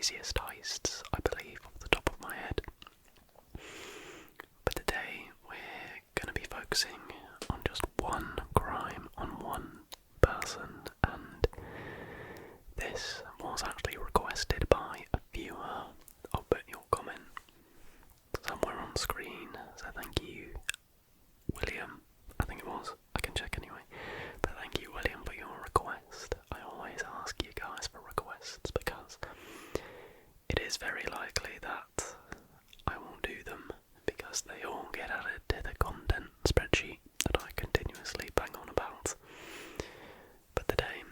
craziest heists, I believe, off the top of my head. But today we're going to be focusing on just one crime, on one person, and this was actually requested by a viewer. I'll put your comment somewhere on screen, so thank you, William. I think it was. I can check anyway. But thank you, William, for your request. I always ask you guys for requests because it is very likely that I will do them because they all get added to the content spreadsheet that I continuously bang on about. But today,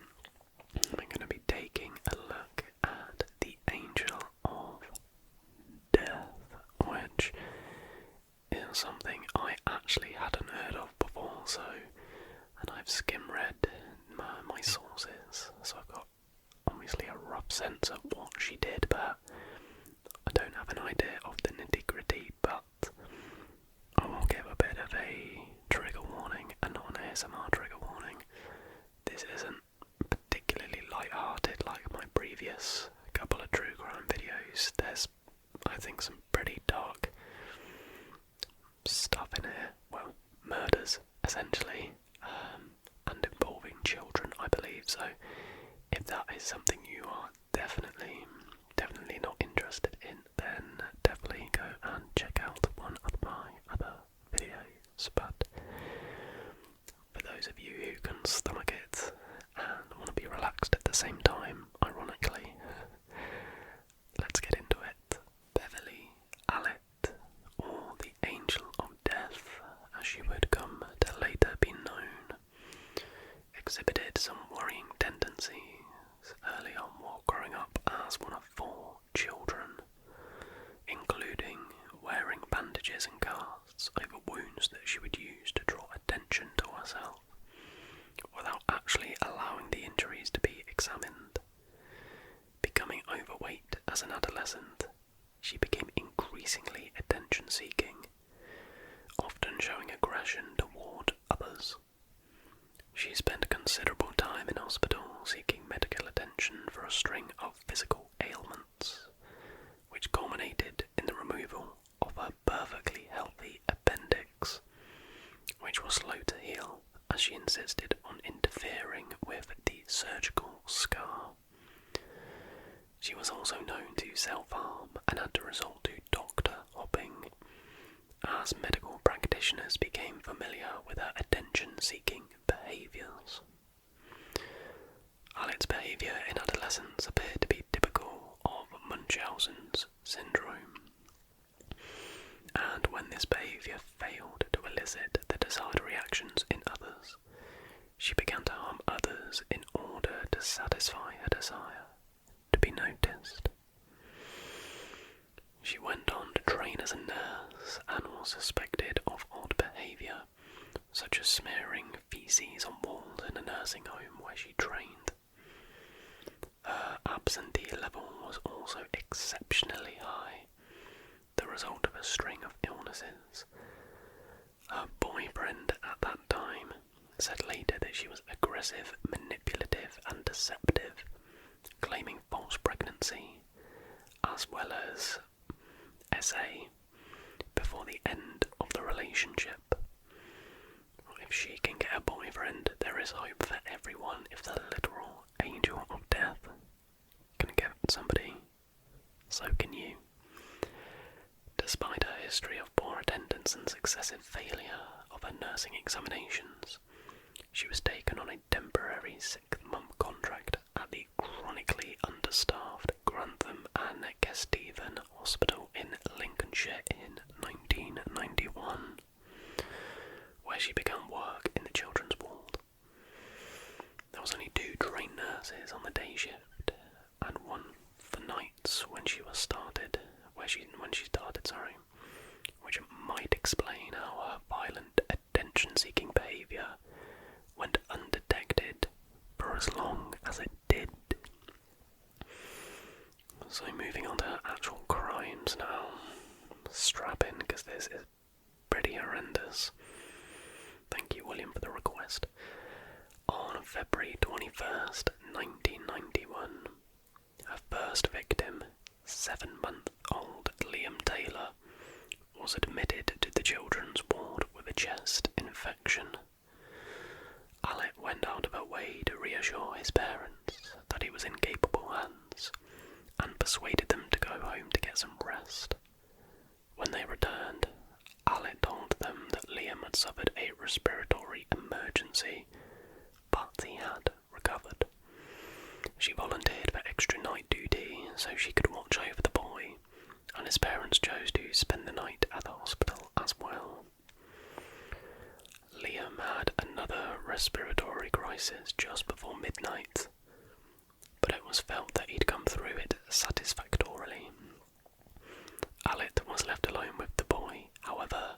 I'm going to be taking a look at the Angel of Death, which is something I actually hadn't heard of before, and I've skim-read my sources, so I've got obviously a rough sense of what she did, but I don't have an idea of the nitty-gritty. But I will give a bit of a trigger warning, and not an ASMR trigger warning. This isn't particularly light-hearted like my previous couple of true crime videos. There's, I think, some pretty dark stuff in here. Well, murders, essentially, and involving children, I believe. So if that is something you are definitely not interested in, then definitely go and check out one of my other videos. But for those of you who can stomach it and want to be relaxed at the same time, ironically, let's get into it. Beverly Allitt, or the Angel of Death, as she would come to later be known, exhibited some worrying tendencies early on while growing up as one of 4 children, including wearing bandages and casts over wounds that she would use to draw attention to herself, without actually allowing the injuries to be examined. Becoming overweight as an adolescent, she became increasingly attention-seeking, often showing aggression toward others. She spent considerable time in hospital seeking medical attention for a string of physical ailments, which culminated in the removal of her perfectly healthy appendix, which was slow to heal as she insisted on interfering with the surgical scar. She was also known to self-harm and had to resort to doctor hopping, as medical practitioners became familiar with her attention-seeking behaviours. Allitt's behaviour in adolescence appeared to be typical of Munchausen's syndrome, and when this behaviour failed to elicit the desired reactions in others, she began to harm others in order to satisfy her desire to be noticed. She went on to train as a nurse and was suspected of odd behaviour, such as smearing feces on walls in a nursing home where she trained. Her absentee level was also exceptionally high, the result of a string of illnesses. Her boyfriend at that time said later that she was aggressive, manipulative and deceptive, claiming false pregnancy, as well as SA, before the end of the relationship. If she can get a boyfriend, there is hope for everyone. If the literal Angel of Death can get somebody, so can you. Despite her history of poor attendance and successive failure of her nursing examinations, she was taken on a temporary 6-month contract at the chronically understaffed Grantham and Kesteven Hospital in Lincolnshire in 1991, where she began work in the children's ward. There was only 2 trained nurses on the day shift, and 1 for nights when she started, which might explain how her violent attention-seeking behaviour went undetected for as long as it did. So moving on to her actual crimes now. Strap in, because this is pretty horrendous. Thank you, William, for the request. On February 21st, 1991, her first victim, 7-month-old Liam Taylor was admitted to the children's ward with a chest infection. Alec went out of her way to reassure his parents that he was in capable hands and persuaded them to go home to get some rest. When they returned, Alec told them that Liam had suffered a respiratory emergency, but he had recovered. She volunteered for extra night duty so she could watch over the boy, and his parents chose to spend the night at the hospital as well. Liam had another respiratory crisis just before midnight, but it was felt that he'd come through it satisfactorily. Alec was left alone with the boy, however,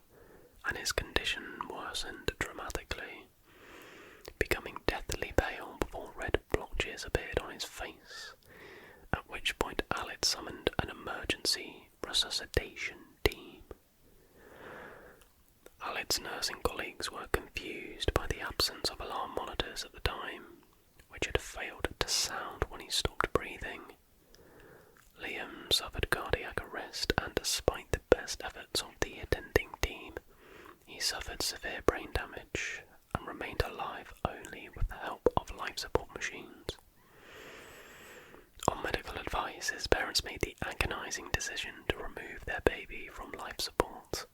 and his condition worsened dramatically, becoming deathly pale before red blotches appeared on his face, at which point Alec summoned an emergency resuscitation team. Alec's nursing colleagues were confused by the absence of alarm monitors at the time, which had failed to sound when he stopped breathing. Liam suffered cardiac arrest, and despite the best efforts of the attending team, he suffered severe brain damage and remained alive only with the help of life support machines. On medical advice, his parents made the agonizing decision to remove their baby from life support,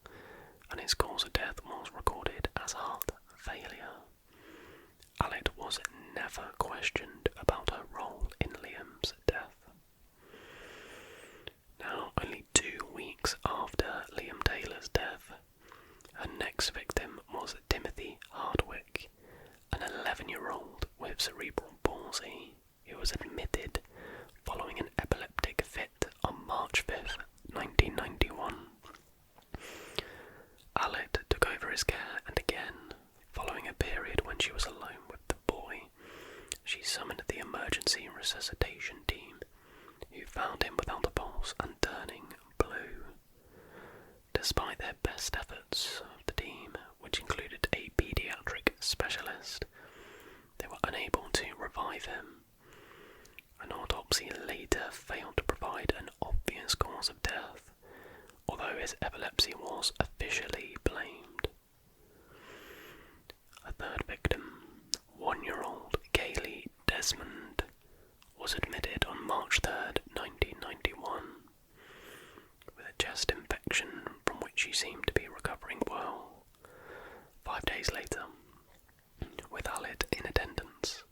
and his cause of death was recorded as heart failure. Alec was never questioned about her role in Liam's death. Now, only 2 weeks after Liam Taylor's death, her next victim was Timothy Hardwick, an 11-year-old with cerebral palsy who was admitted following an epileptic fit on March 5th, 1991. Alec took over his care, and again, following a period when she was alone with the boy, she summoned the emergency resuscitation team, who found him without a pulse and turning blue. Despite their best efforts of the team, which included a paediatric specialist, they were unable to revive him. An autopsy later failed to provide an obvious cause of death, although his epilepsy was officially blamed. A third victim, 1-year-old Kaylee Desmond, was admitted on March 3rd, 1991, with a chest infection from which she seemed to be recovering well. 5 days later, with Alec in attendance,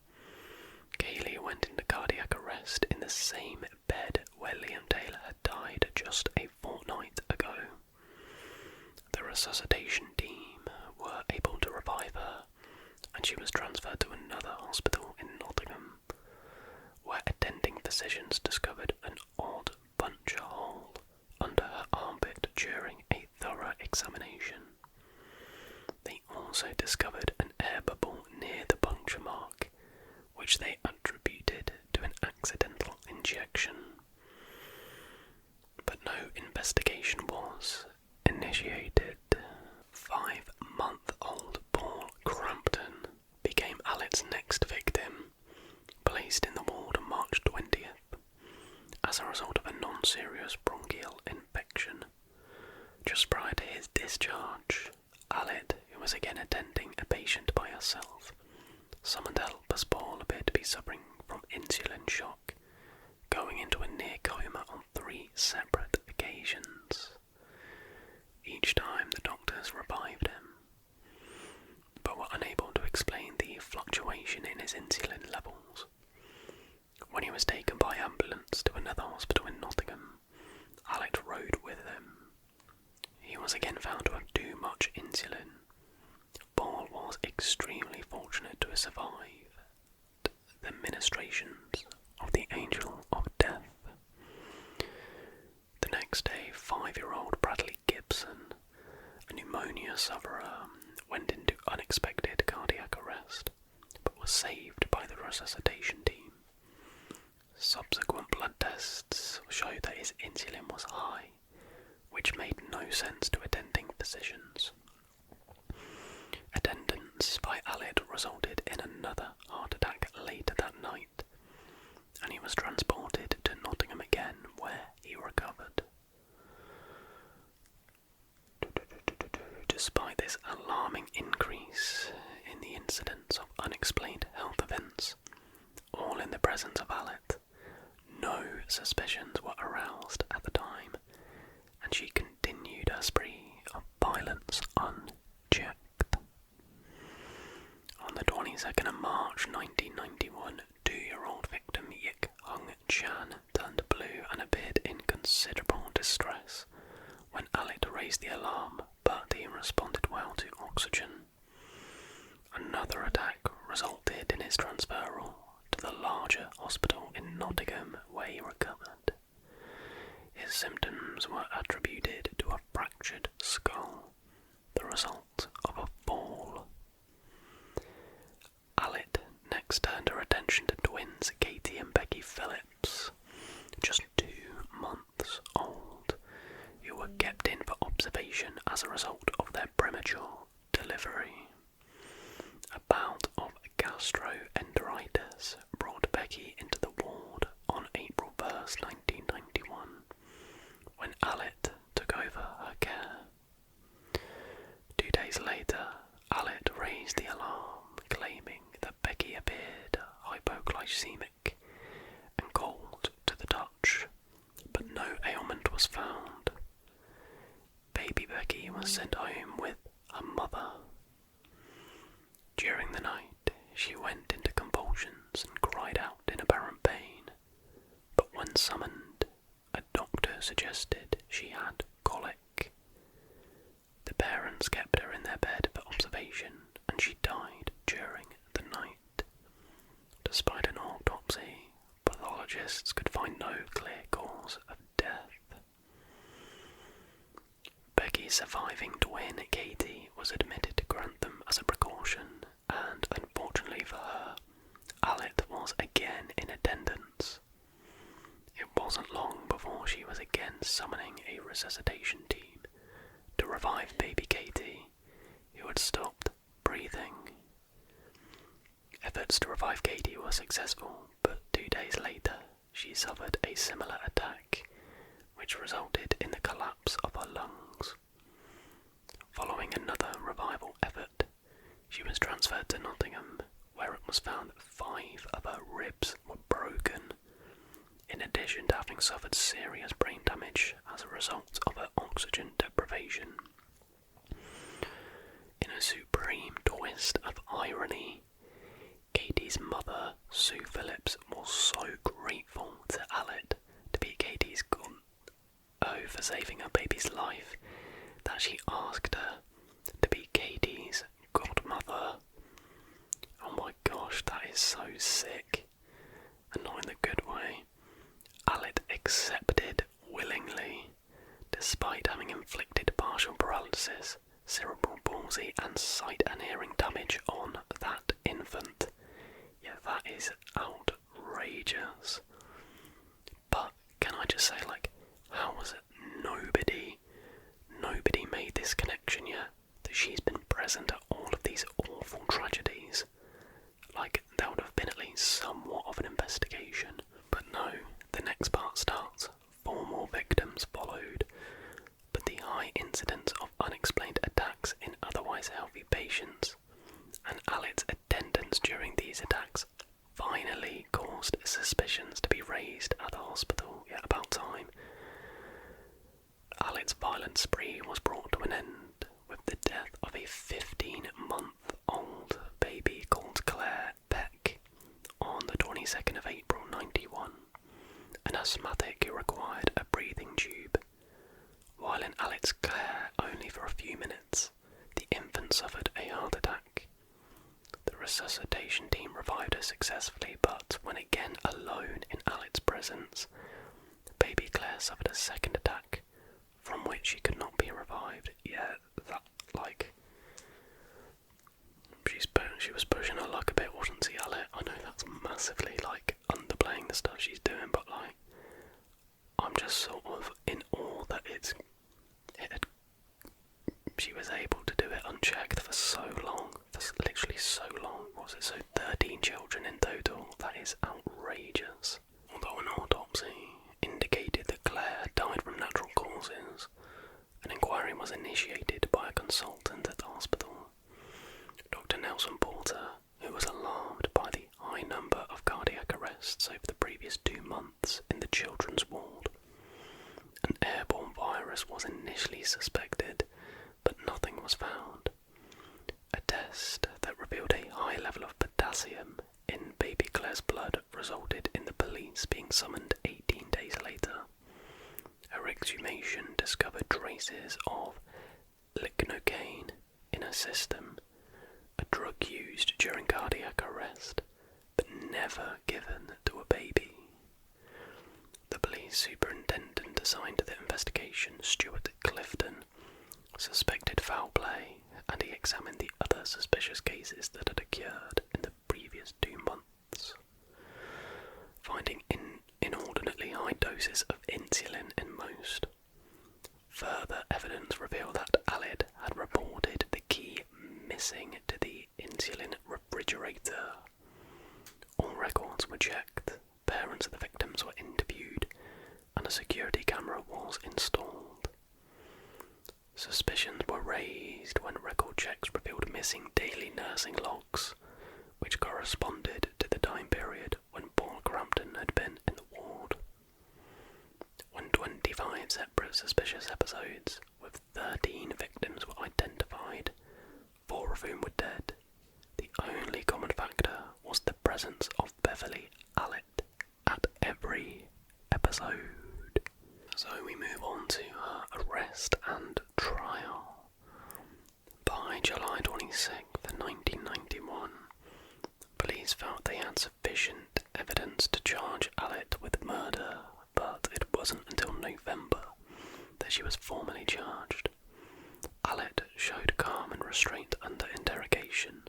Kaylee went into cardiac arrest in the same bed where Liam Taylor had died just a fortnight ago. The resuscitation team were able to revive her, and she was transferred to another hospital in Nottingham, where attending physicians discovered an odd puncture hole under her armpit during a thorough examination. They also discovered an air bubble near the puncture mark, which they attributed to an accidental injection. But no investigation was initiated. 5-month-old Paul Crampton became Alec's next victim, placed in the ward on March 20th, as a result of a non-serious bronchial infection. Just prior to his discharge, Alec, who was again attending a patient by herself, summoned help as Paul appeared to be suffering from insulin shock, going into a near coma on 3 separate occasions. Each time the doctors revived him, but were unable to explain the fluctuation in his insulin levels. When he was taken by ambulance to another hospital in Nottingham, Alec rode with him. He was again found to have too much insulin. Paul was extremely fortunate to have survived the ministrations of the Angel of Death. The next day, 5-year-old Bradley Gibson, a pneumonia sufferer, went into unexpected cardiac arrest, but was saved by the resuscitation team. Subsequent blood tests showed that his insulin was high, which made no sense to attending physicians. Attendance by Alec resulted in another heart attack later that night, and he was transported to Nottingham again, where he 1991, 2-year-old victim Yik Hung Chan turned blue and appeared in considerable distress when Alit raised the alarm, but he responded well to oxygen. Another attack resulted in his transferal to the larger hospital in Nottingham, where he recovered. His symptoms were attributed to a fractured skull, the result of a fall. Alit next turned her attention to twins Katie and Becky Phillips, just 2 months old, who were kept in for observation as a result of their premature delivery. A bout of gastroenteritis brought Becky into the ward on April 1st, 1991, when Alit took over her care. 2 days later, Alit raised the alarm, claiming that Becky appeared hypoglycemic and cold to the touch, but no ailment was found. Baby Becky was sent home with her mother. During the night, she went into convulsions and cried out in apparent pain, but when summoned, a doctor suggested she had colic. The parents kept her in their bed for observation, and she died during the night. Despite an autopsy, pathologists could find no clear cause of death. Becky's surviving twin, Katie, was admitted to Grantham as a precaution, and unfortunately for her, Alit was again in attendance. It wasn't long before she was again summoning a resuscitation team to revive baby Katie, who had stopped breathing. Efforts to revive Katie were successful, but 2 days later she suffered a similar attack, which resulted in the collapse of her lungs. Following another revival effort, she was transferred to Nottingham, where it was found that 5 of her ribs were broken, in addition to having suffered serious brain damage as a result of her oxygen deprivation. In a supreme twist of irony, Katie's mother, Sue Phillips, was so grateful to Alit to be Katie's for saving her baby's life that she asked her to be Katie's godmother. Oh my gosh, that is so sick, and not in the good way. Alit accepted willingly, despite having inflicted partial paralysis, cerebral palsy and sight and hearing damage on that infant. Yeah, that is outrageous. But can I just say, how was it nobody made this connection yet, that she's been present at all of these awful tragedies? There would have been at least somewhat of an investigation. But no, the next part starts. 4 more victims followed, but the high incidence of unexplained attacks in otherwise healthy patients and Alit's attendance during these attacks finally caused suspicions to be raised at the hospital. Yeah, about time. Alit's violent spree was brought to an end with the death of a 15-month-old baby called Claire Peck on the 22nd of April 91, an asthmatic who required a breathing tube. While in Alit's care only for a few minutes, the infant suffered a heart attack. The resuscitation team revived her successfully, but when again alone in Alit's presence, baby Claire suffered a second attack, from which she could not be revived. Yeah, that, she was pushing her luck a bit, wasn't she, Alit? I know that's massively, underplaying the stuff she's doing, but, I'm just sort of in awe that she was able to do it unchecked for so long, literally so long. Was it 13 children in total? That is outrageous. Although an autopsy indicated that Claire died from natural causes, an inquiry was initiated by a consultant at the hospital, Dr. Nelson Porter, who was alarmed by the high number of cardiac arrests over the previous 2 months in the children's ward. An airborne virus was initially suspected, but nothing was found. A test that revealed a high level of potassium in Claire's blood resulted in the police being summoned 18 days later. Her exhumation discovered traces of lidocaine in her system, a drug used during cardiac arrest, but never given to a baby. The police superintendent assigned to the investigation, Stuart Clifton, suspected foul play, and he examined the other suspicious cases that had occurred in the previous 2 months, finding inordinately high doses of insulin in most. Further evidence revealed that Aled had reported the key missing to the insulin refrigerator. All records were checked, parents of the victims were interviewed, and a security camera was installed. Suspicions were raised when record checks revealed missing daily nursing logs, which corresponded to the time period when Paul Crampton had been in the ward. When 25 separate suspicious episodes with 13 victims were identified, 4 of whom were dead, the only common factor was the presence of Beverly Allitt at every episode. So we move on to her arrest and trial. By July 26th, 1991, police felt they had sufficient evidence to charge Allitt with murder, but it wasn't until November that she was formally charged. Allitt showed calm and restraint under interrogation,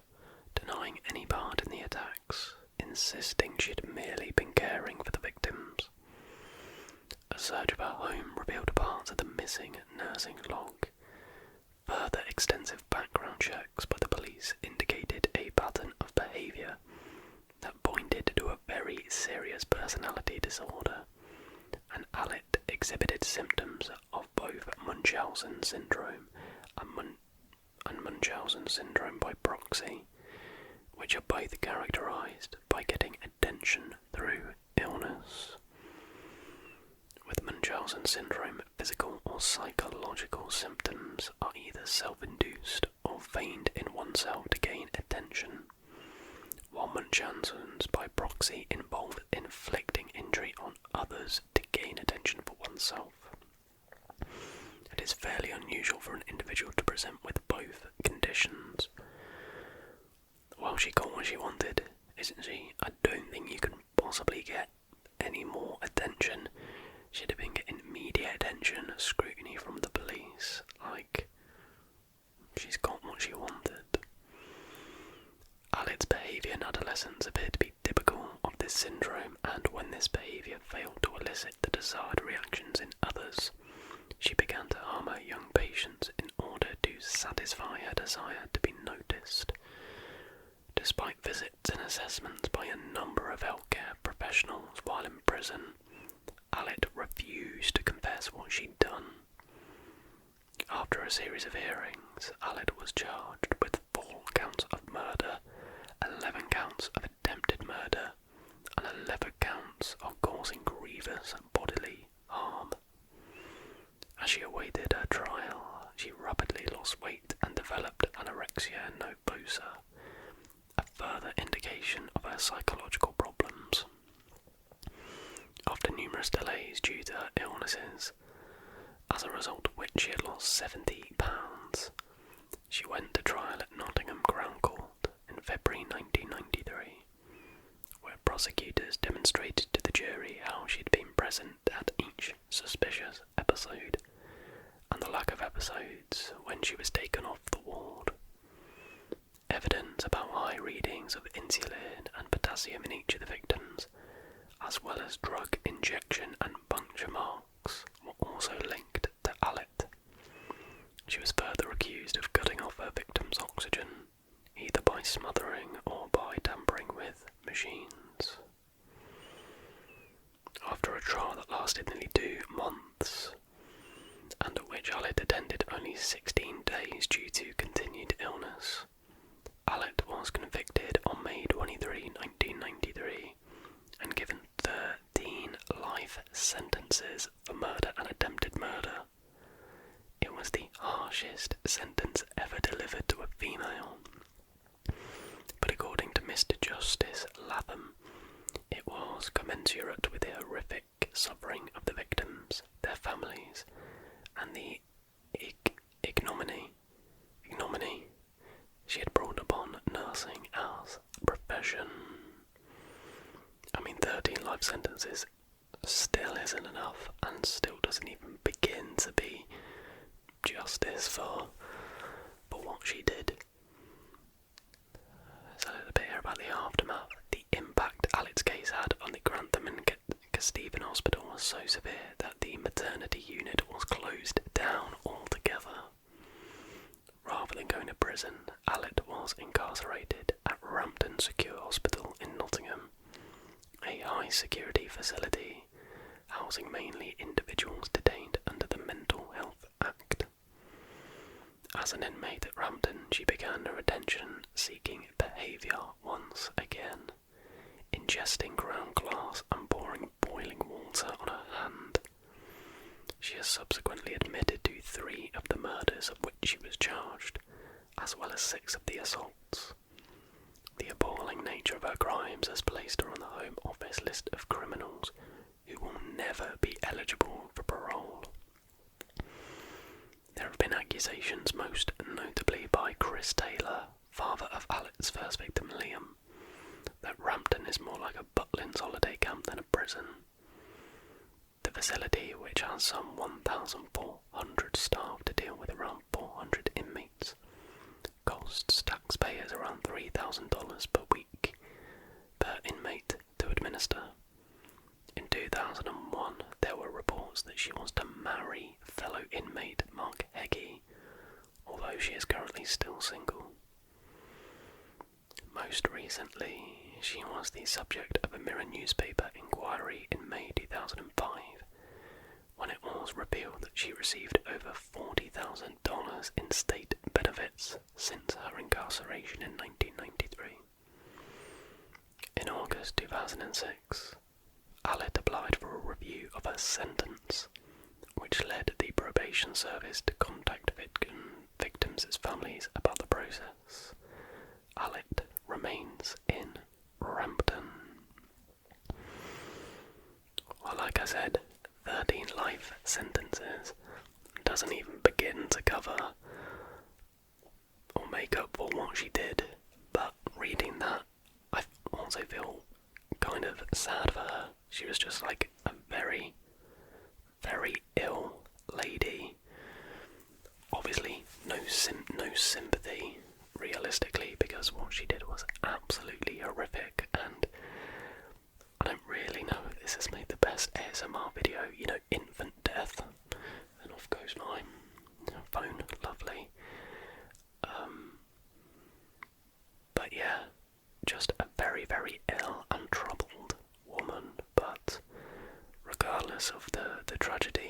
denying any part in the attacks, insisting she'd merely been caring for the victims. A search of her home revealed parts of the missing nursing log. Further extensive background checks by the police indicated a pattern of behaviour that pointed to a very serious personality disorder, and Allitt exhibited symptoms of both Munchausen syndrome and Munchausen syndrome by proxy, which are both characterised by getting attention through illness. With Munchausen syndrome, physical or psychological symptoms are either self-induced or feigned in oneself to gain attention, while Munchausen's by proxy involve inflicting injury on others to gain attention for oneself. It is fairly unusual for an individual to present with both conditions. While she got what she wanted, isn't she? I don't think you can possibly get any more attention. She'd have been getting media attention, scrutiny from the police. She's got what she wanted. Allitt's behaviour in adolescence appeared to be typical of this syndrome, and when this behaviour failed to elicit the desired reactions in others, she began to harm her young patients in order to satisfy her desire to be noticed. Despite visits and assessments by a number of healthcare professionals while in prison, Allitt refused to confess what she'd done. After a series of hearings, Allitt was charged with 4 counts of murder, 11 counts of attempted murder, and 11 counts of causing grievous bodily harm. As she awaited her trial, she rapidly lost weight and developed anorexia nervosa, a further indication of her psychological problems. After numerous delays due to her illnesses, as a result of which she had lost 70 pounds, she went to trial at Nottingham Crown Court in February 1993, where prosecutors demonstrated to the jury how she'd been present at each suspicious episode, and the lack of episodes when she was taken off the ward. Evidence about high readings of insulin and potassium in each of the victims, as well as drug injection and puncture marks, were also linked to Allitt. She was further accused of cutting off her victims' oxygen, either by smothering or by tampering with machines. After a trial that lasted nearly 2 months, and at which Allitt attended only 16 days due to continued illness, Allitt was convicted on May 23, 1993, and given 13 life sentences for murder and attempted murder. It was the harshest sentence ever delivered to a female. But according to Mr. Justice Latham, It was commensurate with the horrific suffering of the victims, their families, and the ignominy she had brought upon nursing as a profession. I mean, 13 life sentences still isn't enough, and still doesn't even begin to be justice for what she did. So a little bit here about the aftermath. The impact Alet's case had on the Grantham and Stephen Hospital was so severe that the maternity unit was closed down altogether. Rather than going to prison, Alet was incarcerated at Rampton Secure Hospital in Nottingham, a high-security facility housing mainly individuals detained under the Mental Health Act. As an inmate at Rampton, she began her attention-seeking behaviour once again, ingesting ground glass and pouring boiling water on her hand. She has subsequently admitted to 3 of the murders of which she was charged, as well as 6 of the assaults. The appalling nature of her crimes has placed her on the Home Office list of criminals who will never be eligible for parole. There have been accusations, most notably by Chris Taylor, father of Alet's first victim Liam, that Rampton is more like a Butlins holiday camp than a prison. The facility, which has some 1,400 staff to deal with around 400 inmates, costs taxpayers around $3,000 per week per inmate to administer. In 2001, there were reports that she wants to marry fellow inmate Mark Heggie, although she is currently still single. Most recently, she was the subject of a Mirror newspaper inquiry in May 2005, when it was revealed that she received over $40,000 in state benefits since her incarceration in 1993. In August 2006, Alet applied for a review of her sentence, which led the probation service to contact victims' families about the process. Alet remains in Rampton. Well, like I said, 13 life sentences doesn't even begin to cover or make up for what she did, but reading that, I also feel kind of sad for her. She was just like a very, very ill lady. Obviously, no sympathy, realistically, because what she did was absolutely horrific, and I don't really know if this has made the best ASMR video, infant death, and off goes my phone, lovely. But yeah, just a very, very ill and troubled woman, but regardless of the tragedy